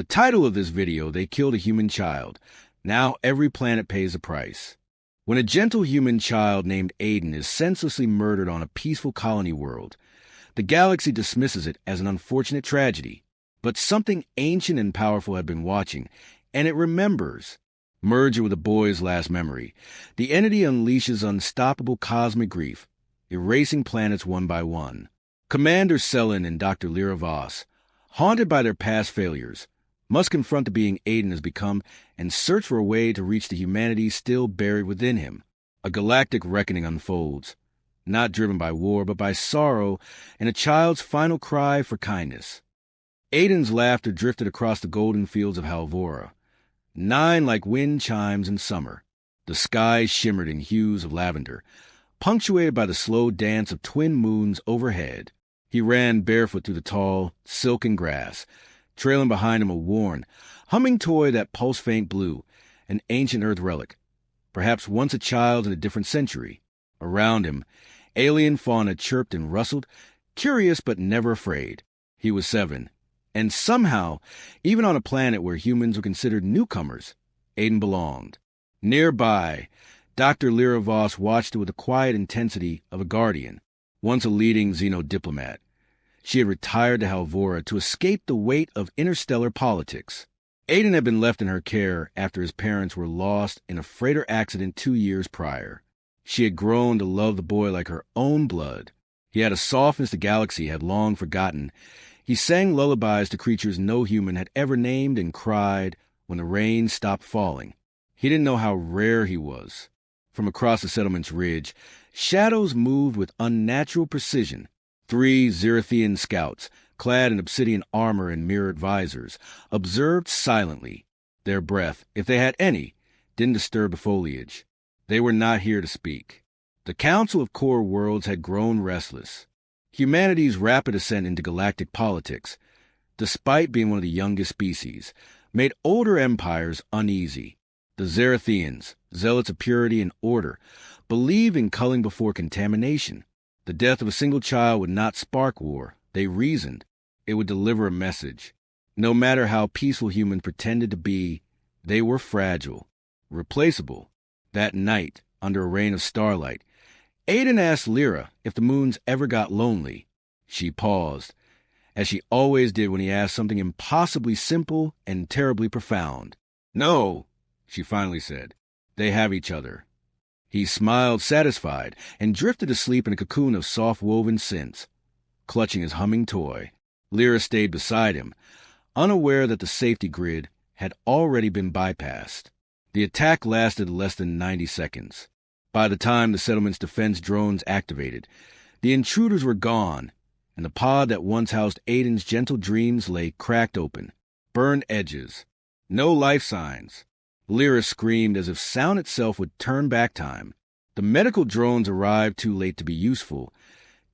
The title of this video, They Killed a Human Child. Now every planet pays a price. When a gentle human child named Aiden is senselessly murdered on a peaceful colony world, the galaxy dismisses it as an unfortunate tragedy. But something ancient and powerful had been watching, and it remembers. Merging with the boy's last memory, the entity unleashes unstoppable cosmic grief, erasing planets one by one. Commander Selan and Dr. Lira Voss, haunted by their past failures, must confront the being Aiden has become and search for a way to reach the humanity still buried within him. A galactic reckoning unfolds, not driven by war but by sorrow and a child's final cry for kindness. Aiden's laughter drifted across the golden fields of Halvora, 9 like wind chimes in summer. The sky shimmered in hues of lavender, punctuated by the slow dance of twin moons overhead. He ran barefoot through the tall, silken grass, trailing behind him a worn, humming toy that pulse-faint blue, an ancient Earth relic, perhaps once a child in a different century. Around him, alien fauna chirped and rustled, curious but never afraid. He was 7, and somehow, even on a planet where humans were considered newcomers, Aiden belonged. Nearby, Dr. Lira Voss watched it with the quiet intensity of a guardian, once a leading xenodiplomat. She had retired to Halvora to escape the weight of interstellar politics. Aiden had been left in her care after his parents were lost in a freighter accident 2 years prior. She had grown to love the boy like her own blood. He had a softness the galaxy had long forgotten. He sang lullabies to creatures no human had ever named and cried when the rain stopped falling. He didn't know how rare he was. From across the settlement's ridge, shadows moved with unnatural precision. 3 Zerathian scouts, clad in obsidian armor and mirrored visors, observed silently. Their breath, if they had any, didn't disturb the foliage. They were not here to speak. The Council of Core Worlds had grown restless. Humanity's rapid ascent into galactic politics, despite being one of the youngest species, made older empires uneasy. The Zerathians, zealots of purity and order, believed in culling before contamination. The death of a single child would not spark war, they reasoned. It would deliver a message. No matter how peaceful humans pretended to be, they were fragile, replaceable. That night, under a rain of starlight, Aiden asked Lira if the moons ever got lonely. She paused, as she always did when he asked something impossibly simple and terribly profound. "No," she finally said. "They have each other." He smiled, satisfied, and drifted asleep in a cocoon of soft-woven scents, clutching his humming toy. Lira stayed beside him, unaware that the safety grid had already been bypassed. The attack lasted less than 90 seconds. By the time the settlement's defense drones activated, the intruders were gone, and the pod that once housed Aiden's gentle dreams lay cracked open, burned edges, no life signs. Lira screamed as if sound itself would turn back time. The medical drones arrived too late to be useful,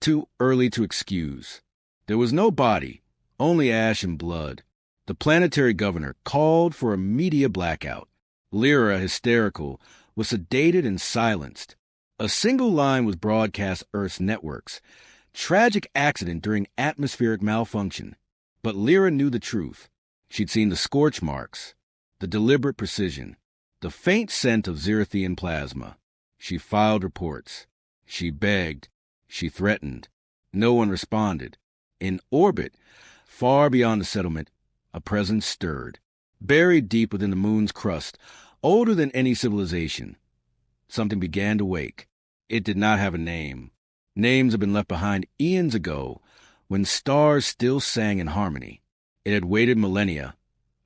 too early to excuse. There was no body, only ash and blood. The planetary governor called for a media blackout. Lira, hysterical, was sedated and silenced. A single line was broadcast Earth's networks. Tragic accident during atmospheric malfunction. But Lira knew the truth. She'd seen the scorch marks, the deliberate precision, the faint scent of Zerathian plasma. She filed reports. She begged. She threatened. No one responded. In orbit, far beyond the settlement, a presence stirred. Buried deep within the moon's crust, older than any civilization, something began to wake. It did not have a name. Names had been left behind eons ago, when stars still sang in harmony. It had waited millennia,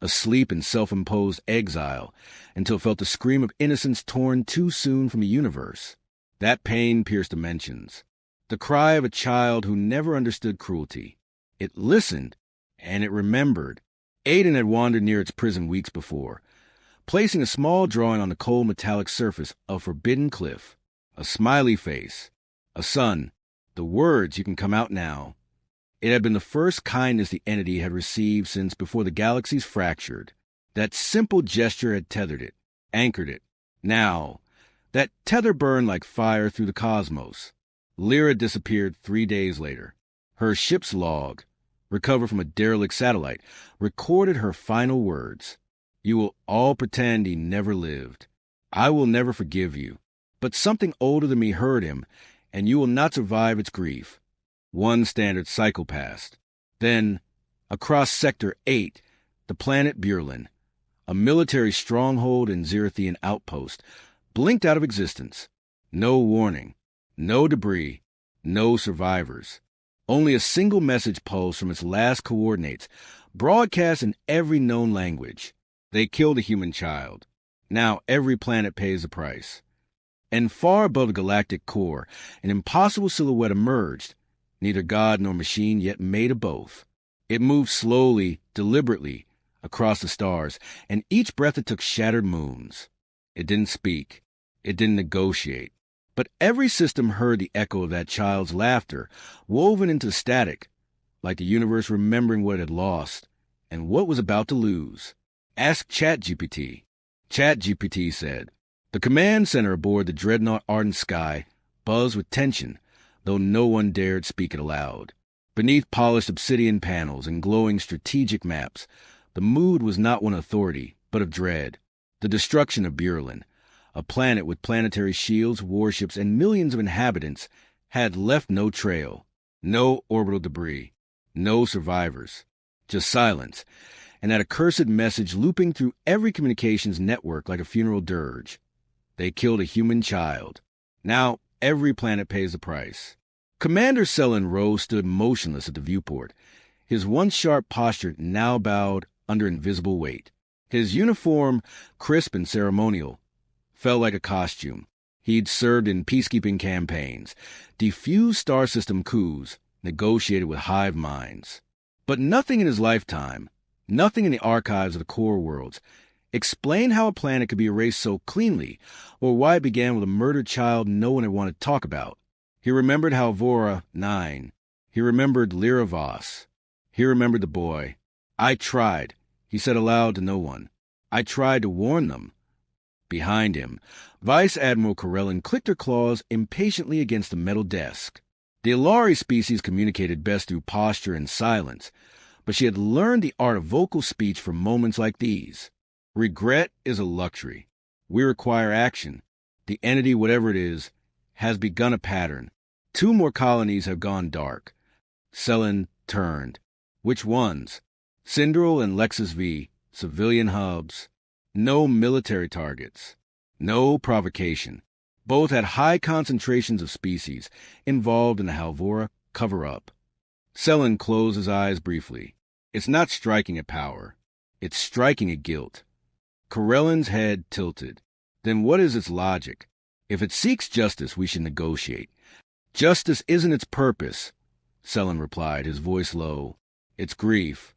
asleep in self-imposed exile, until it felt the scream of innocence torn too soon from the universe. That pain pierced dimensions. The cry of a child who never understood cruelty. It listened, and it remembered. Aiden had wandered near its prison weeks before, placing a small drawing on the cold metallic surface of forbidden cliff. A smiley face, a son, the words, "You can come out now." It had been the first kindness the entity had received since before the galaxies fractured. That simple gesture had tethered it, anchored it. Now, that tether burned like fire through the cosmos. Lira disappeared 3 days later. Her ship's log, recovered from a derelict satellite, recorded her final words. You will all pretend he never lived. I will never forgive you. But something older than me heard him, and you will not survive its grief. One standard cycle passed. Then, across Sector 8, the planet Burlin, a military stronghold and Zerathian outpost, blinked out of existence. No warning, no debris, no survivors. Only a single message pulsed from its last coordinates, broadcast in every known language. They killed a human child. Now every planet pays the price. And far above the galactic core, an impossible silhouette emerged. Neither god nor machine yet made of both. It moved slowly, deliberately, across the stars, and each breath it took shattered moons. It didn't speak. It didn't negotiate. But every system heard the echo of that child's laughter, woven into static, like the universe remembering what it had lost and what was about to lose. Ask ChatGPT. ChatGPT said. The command center aboard the dreadnought Ardent Sky buzzed with tension, though no one dared speak it aloud. Beneath polished obsidian panels and glowing strategic maps, the mood was not one of authority, but of dread. The destruction of Burlin, a planet with planetary shields, warships, and millions of inhabitants, had left no trail, no orbital debris, no survivors, just silence, and that accursed message looping through every communications network like a funeral dirge. They killed a human child. Now every planet pays the price. Commander Selan rose stood motionless at the viewport, his once sharp posture now bowed under invisible weight. His uniform, crisp and ceremonial, felt like a costume. He'd served in peacekeeping campaigns, defused star system coups, negotiated with hive minds. But nothing in his lifetime, nothing in the archives of the core worlds, explained how a planet could be erased so cleanly, or why it began with a murdered child no one had wanted to talk about. He remembered Halvora 9. He remembered Lira Voss. He remembered the boy. I tried, he said aloud to no one. I tried to warn them. Behind him, Vice Admiral Corellan clicked her claws impatiently against the metal desk. The Ilari species communicated best through posture and silence, but she had learned the art of vocal speech for moments like these. Regret is a luxury. We require action. The entity, whatever it is, has begun a pattern. 2 more colonies have gone dark. Selan turned. Which ones? Cinderal and Lexus V, civilian hubs. No military targets. No provocation. Both had high concentrations of species involved in the Halvora cover-up. Selan closed his eyes briefly. It's not striking at power. It's striking at guilt. Corellan's head tilted. Then what is its logic? If it seeks justice, we should negotiate. Justice isn't its purpose, Selan replied, his voice low. It's grief.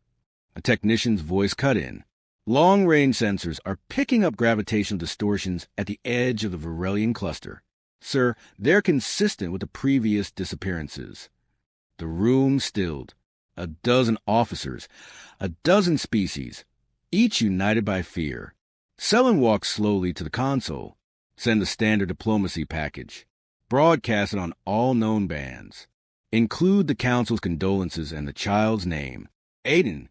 A technician's voice cut in. Long-range sensors are picking up gravitational distortions at the edge of the Varelian cluster. Sir, they're consistent with the previous disappearances. The room stilled. A dozen officers, a dozen species, each united by fear. Selan walked slowly to the console. Send the standard diplomacy package. Broadcast it on all known bands. Include the council's condolences and the child's name. Aiden.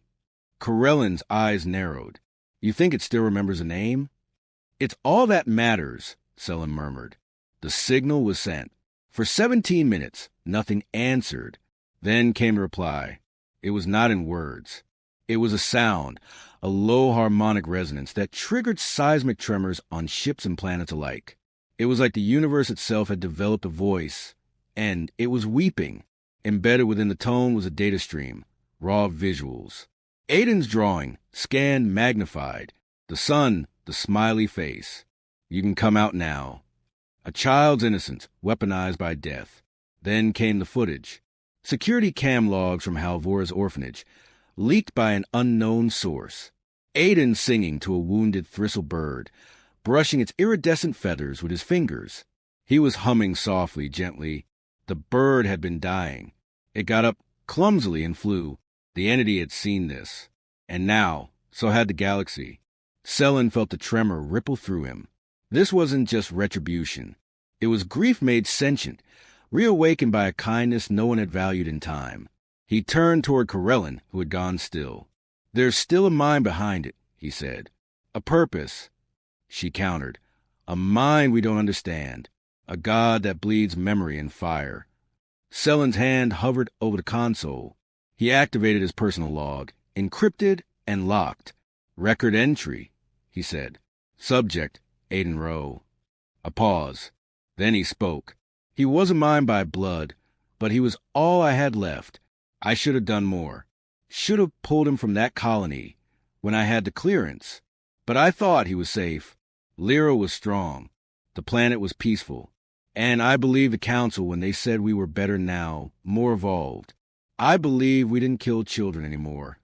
Corellan's eyes narrowed. You think it still remembers a name? It's all that matters, Selan murmured. The signal was sent. For 17 minutes, nothing answered. Then came the reply. It was not in words. It was a sound, a low harmonic resonance that triggered seismic tremors on ships and planets alike. It was like the universe itself had developed a voice, and it was weeping. Embedded within the tone was a data stream, raw visuals. Aiden's drawing, scanned, magnified. The sun, the smiley face. You can come out now. A child's innocence, weaponized by death. Then came the footage. Security cam logs from Halvora's orphanage, leaked by an unknown source. Aiden singing to a wounded thistle bird, brushing its iridescent feathers with his fingers. He was humming softly, gently. The bird had been dying. It got up clumsily and flew. The entity had seen this. And now, so had the galaxy. Selan felt the tremor ripple through him. This wasn't just retribution. It was grief made sentient, reawakened by a kindness no one had valued in time. He turned toward Corellin, who had gone still. "There's still a mind behind it," he said. "A purpose," she countered. "A mind we don't understand. A god that bleeds memory and fire." Selan's hand hovered over the console. He activated his personal log, encrypted and locked. "Record entry," he said. "Subject, Aiden Rowe." A pause. Then he spoke. "He wasn't mine by blood, but he was all I had left. I should have done more. Should have pulled him from that colony when I had the clearance. But I thought he was safe. Lira was strong. The planet was peaceful. And I believe the Council when they said we were better now, more evolved. I believe we didn't kill children anymore."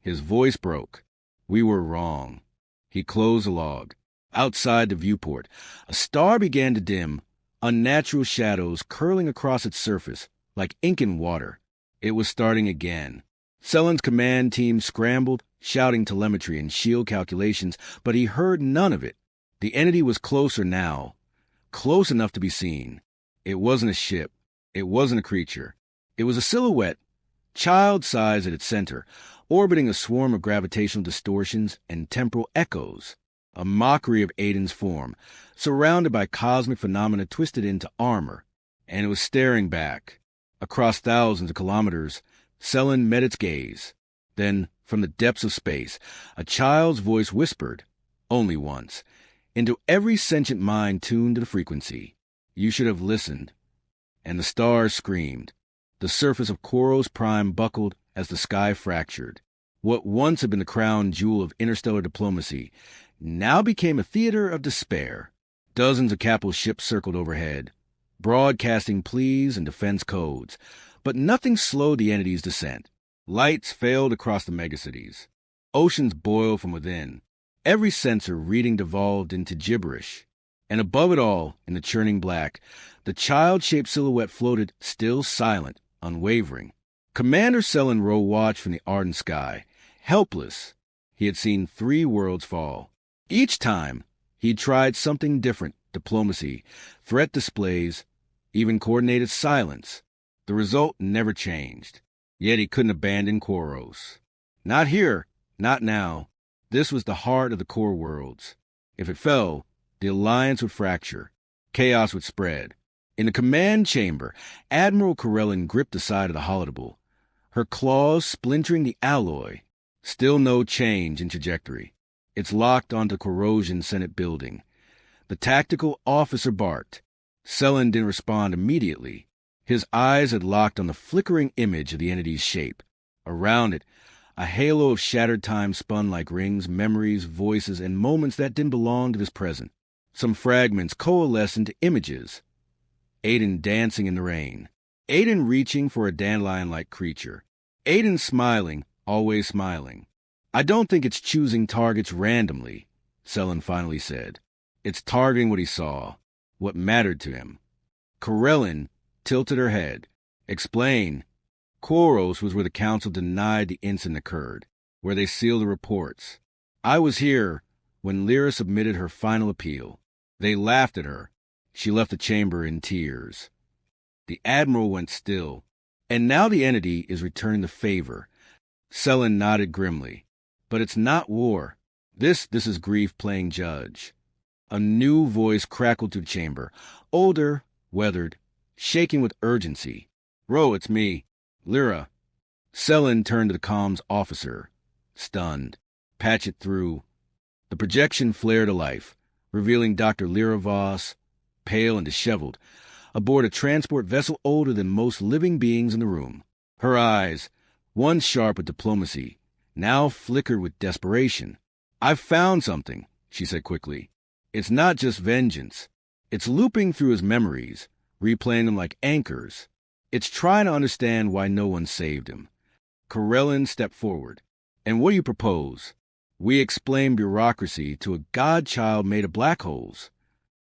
His voice broke. "We were wrong." He closed the log. Outside the viewport, a star began to dim, unnatural shadows curling across its surface like ink in water. It was starting again. Selan's command team scrambled, shouting telemetry and shield calculations, but he heard none of it. The entity was closer now, close enough to be seen. It wasn't a ship. It wasn't a creature. It was a silhouette, child-sized at its center, orbiting a swarm of gravitational distortions and temporal echoes, a mockery of Aiden's form, surrounded by cosmic phenomena twisted into armor, and it was staring back. Across thousands of kilometers, Selan met its gaze. Then, from the depths of space, a child's voice whispered, only once, into every sentient mind tuned to the frequency. "You should have listened." And the stars screamed. The surface of Koros Prime buckled as the sky fractured. What once had been the crown jewel of interstellar diplomacy now became a theater of despair. Dozens of capital ships circled overhead, broadcasting pleas and defense codes, but nothing slowed the entity's descent. Lights failed across the megacities. Oceans boiled from within. Every sensor reading devolved into gibberish. And above it all, in the churning black, the child-shaped silhouette floated, still silent, unwavering. Commander Selan Rowe watched from the ardent sky. Helpless, he had seen 3 worlds fall. Each time, he'd tried something different: diplomacy, threat displays, even coordinated silence. The result never changed. Yet he couldn't abandon Koros. Not here, not now. This was the heart of the core worlds. If it fell, the alliance would fracture. Chaos would spread. In the command chamber, Admiral Corellin gripped the side of the holodeble, her claws splintering the alloy. Still no change in trajectory. It's locked onto corrosion Senate building. The tactical officer barked. Selan didn't respond immediately. His eyes had locked on the flickering image of the entity's shape. Around it, a halo of shattered time spun like rings, memories, voices, and moments that didn't belong to this present. Some fragments coalesced into images. Aiden dancing in the rain. Aiden reaching for a dandelion-like creature. Aiden smiling, always smiling. "I don't think it's choosing targets randomly," Selan finally said. "It's targeting what he saw, what mattered to him." Corellin tilted her head. "Explain." Koros was where the council denied the incident occurred, where they sealed the reports. I was here when Lira submitted her final appeal. They laughed at her. She left the chamber in tears. The Admiral went still. "And now the entity is returning the favor." Selan nodded grimly. "But it's not war. This is grief playing judge." A new voice crackled through the chamber, older, weathered, shaking with urgency. "Rowe, it's me. Lira." Selan turned to the comms officer, stunned. "Patch it through." The projection flared to life, revealing Dr. Lira Voss, pale and disheveled, aboard a transport vessel older than most living beings in the room. Her eyes, once sharp with diplomacy, now flickered with desperation. "I've found something," she said quickly. "It's not just vengeance. It's looping through his memories, replaying them like anchors. It's trying to understand why no one saved him." Corellin stepped forward. "And what do you propose? We explain bureaucracy to a godchild made of black holes."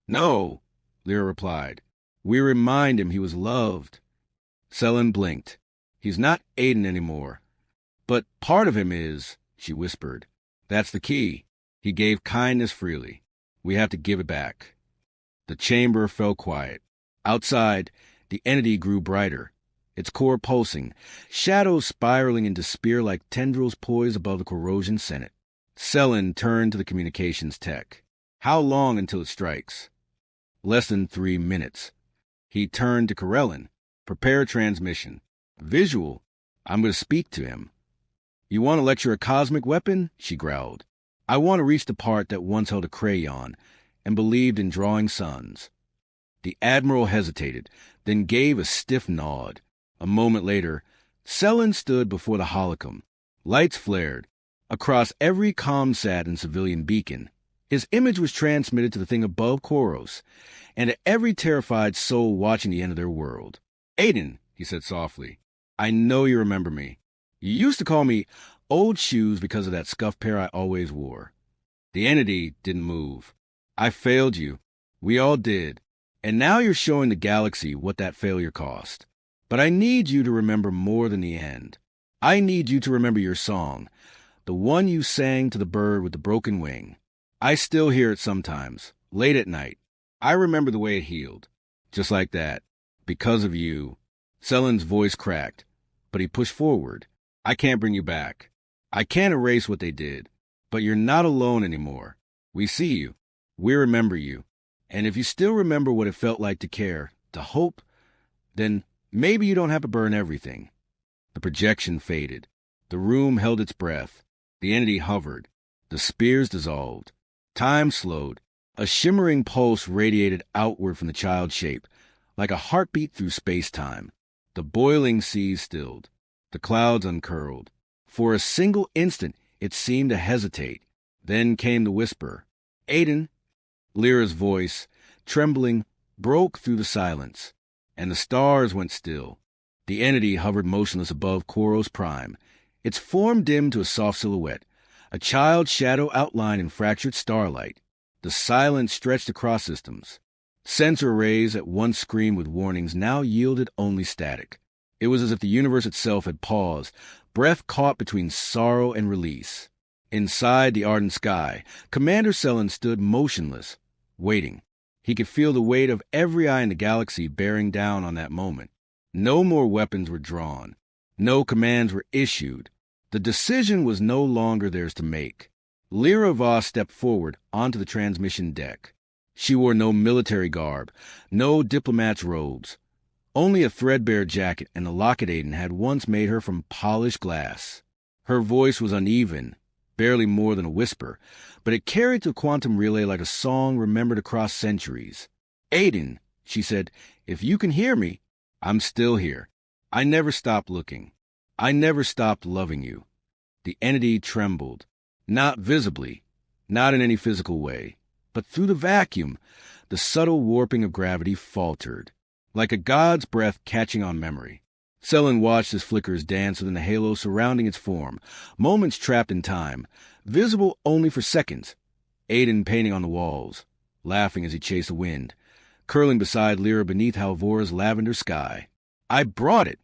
"No," Lira replied. "We remind him he was loved." Selan blinked. "He's not Aiden anymore. But part of him is," she whispered. "That's the key. He gave kindness freely. We have to give it back." The chamber fell quiet. Outside, the entity grew brighter. its core pulsing, shadows spiraling into spear-like tendrils poised above the corrosion senate. Selan turned to the communications tech. How long until it strikes? Less than 3 minutes. He turned to Corellin. Prepare transmission. Visual. I'm going to speak to him. You want to lecture a cosmic weapon? She growled. I want to reach the part that once held a crayon and believed in drawing suns. The Admiral hesitated, then gave a stiff nod. A moment later, Selan stood before the holocom. Lights flared. Across every comsat and civilian beacon, his image was transmitted to the thing above Koros, and to every terrified soul watching the end of their world. Aiden, he said softly, I know you remember me. You used to call me Old Shoes because of that scuffed pair I always wore. The entity didn't move. I failed you. We all did. And now you're showing the galaxy what that failure cost. But I need you to remember more than the end. I need you to remember your song, the one you sang to the bird with the broken wing. I still hear it sometimes, late at night. I remember the way it healed. Just like that. Because of you. Selan's voice cracked, but he pushed forward. I can't bring you back. I can't erase what they did. But you're not alone anymore. We see you. We remember you. And if you still remember what it felt like to care, to hope, then maybe you don't have to burn everything. The projection faded. The room held its breath. The entity hovered. The spears dissolved. Time slowed. A shimmering pulse radiated outward from the child's shape, like a heartbeat through space-time. The boiling seas stilled. The clouds uncurled. For a single instant, it seemed to hesitate. Then came the whisper. Aiden. Lyra's voice, trembling, broke through the silence, and the stars went still. The entity hovered motionless above Koros Prime, its form dimmed to a soft silhouette, a child's shadow outlined in fractured starlight. The silence stretched across systems. Sensor arrays that once screamed with warnings now yielded only static. It was as if the universe itself had paused, breath caught between sorrow and release. Inside the ardent sky, Commander Selan stood motionless, waiting. He could feel the weight of every eye in the galaxy bearing down on that moment. No more weapons were drawn. No commands were issued. The decision was no longer theirs to make. Lira Voss stepped forward onto the transmission deck. She wore no military garb, no diplomat's robes, only a threadbare jacket and the locket Aiden had once made her from polished glass. Her voice was uneven, barely more than a whisper, but it carried to a quantum relay like a song remembered across centuries. Aiden, she said, if you can hear me, I'm still here. I never stopped looking. I never stopped loving you. The entity trembled, not visibly, not in any physical way, but through the vacuum, the subtle warping of gravity faltered, like a god's breath catching on memory. Selan watched as flickers danced within the halo surrounding its form, moments trapped in time, visible only for seconds. Aiden painting on the walls, laughing as he chased the wind, curling beside Lira beneath Halvora's lavender sky. I brought it,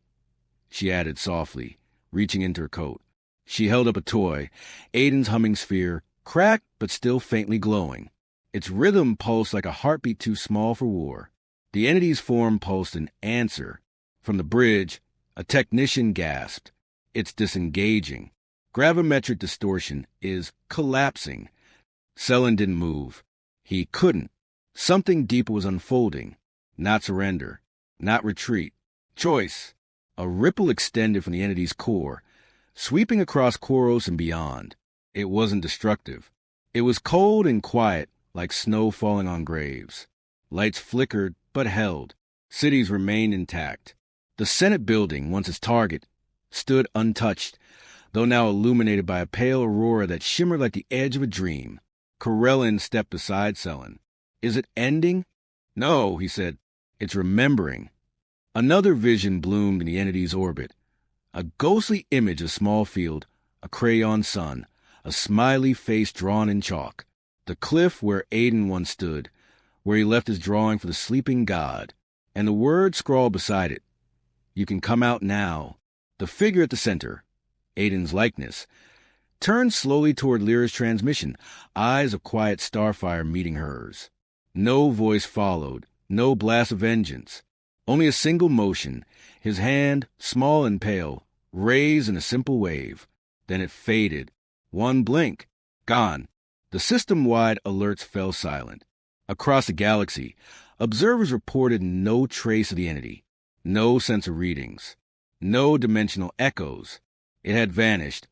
she added softly, reaching into her coat. She held up a toy, Aiden's humming sphere, cracked but still faintly glowing. Its rhythm pulsed like a heartbeat too small for war. The entity's form pulsed an answer. From the bridge, a technician gasped. It's disengaging. Gravimetric distortion is collapsing. Selan didn't move. He couldn't. Something deeper was unfolding. Not surrender. Not retreat. Choice. A ripple extended from the entity's core, sweeping across Koros and beyond. It wasn't destructive. It was cold and quiet, like snow falling on graves. Lights flickered, but held. Cities remained intact. The Senate building, once its target, stood untouched, though now illuminated by a pale aurora that shimmered like the edge of a dream. Corellin stepped beside Selan. Is it ending? No, he said. It's remembering. Another vision bloomed in the entity's orbit. A ghostly image of small field, a crayon sun, a smiley face drawn in chalk. The cliff where Aiden once stood, where he left his drawing for the sleeping god, and the word scrawled beside it. You can come out now. The figure at the center, Aiden's likeness, turned slowly toward Lyra's transmission, eyes of quiet starfire meeting hers. No voice followed, no blast of vengeance, Only a single motion, his hand, small and pale, raised in a simple wave. Then it faded. One blink. Gone. The system-wide alerts fell silent. Across the galaxy, observers reported no trace of the entity, no sensor readings, no dimensional echoes. It had vanished,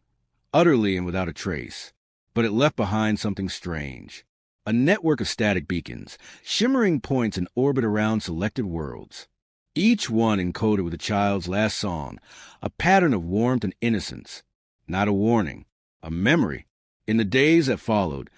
utterly and without a trace. But it left behind something strange. A network of static beacons, shimmering points in orbit around selected worlds. Each one encoded with a child's last song, a pattern of warmth and innocence. Not a warning, a memory. In the days that followed,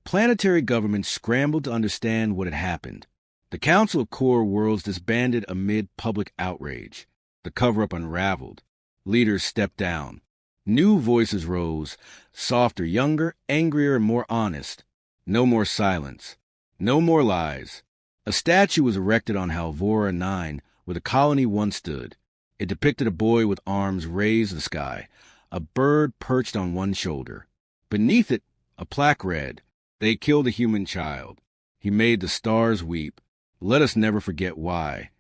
planetary governments scrambled to understand what had happened. The Council of Core Worlds disbanded amid public outrage. The cover-up unraveled. Leaders stepped down. New voices rose, softer, younger, angrier, and more honest. No more silence. No more lies. A statue was erected on Halvora 9, where the colony once stood. It depicted a boy with arms raised to the sky, a bird perched on one shoulder. Beneath it, a plaque read, "They killed a human child. He made the stars weep. Let us never forget why."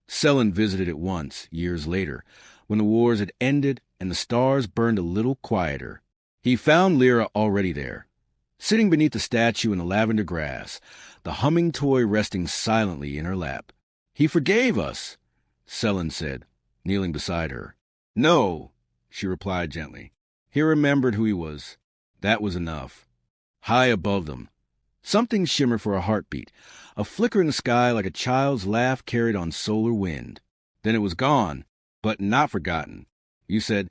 Selan visited it once, years later, when the wars had ended and the stars burned a little quieter. He found Lira already there, sitting beneath the statue in the lavender grass, the humming toy resting silently in her lap. "He forgave us," Selan said, kneeling beside her. "No," she replied gently. "He remembered who he was. That was enough." High above them, something shimmered for a heartbeat, a flicker in the sky like a child's laugh carried on solar wind. Then it was gone, but not forgotten. You said,